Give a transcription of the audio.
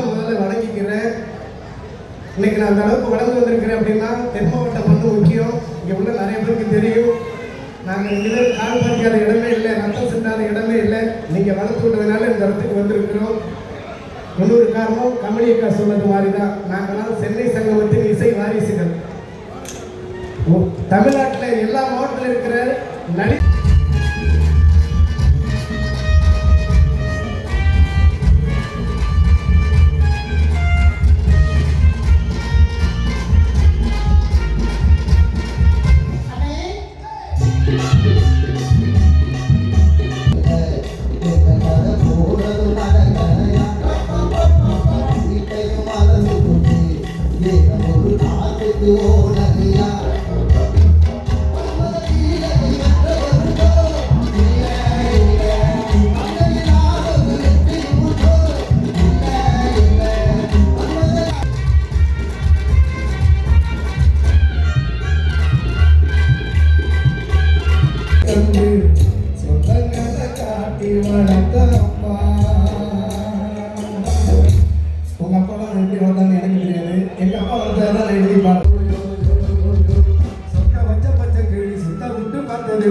முதல்ல வணங்கிக்கிறேன். இன்னைக்கு நான் அந்த அளவுக்கு வளர்ந்து வந்திருக்கிறேன் அப்படின்னா தென் மாவட்டம் வந்து முக்கியம். இங்கே உள்ள நிறைய பேருக்கு தெரியும். நாங்கள் இங்கே கால் பறிக்காத இடமே இல்லை, ரத்தம் சிந்தாத இடமே இல்லை. நீங்கள் வளர்த்து விட்டதுனால இந்த இடத்துக்கு வந்திருக்கிறோம். இன்னொரு காரணம் கமலி அக்கா சொன்னது மாதிரி தான், நாங்களாம் சென்னை சங்கமத்தின் இசை வாரிசுகள். தமிழ்நாட்டில் எல்லா மாவட்டத்தில் இருக்கிற நடி சொக்க வச்ச பச்சை கிளி சுத்த விட்டு பார்த்தது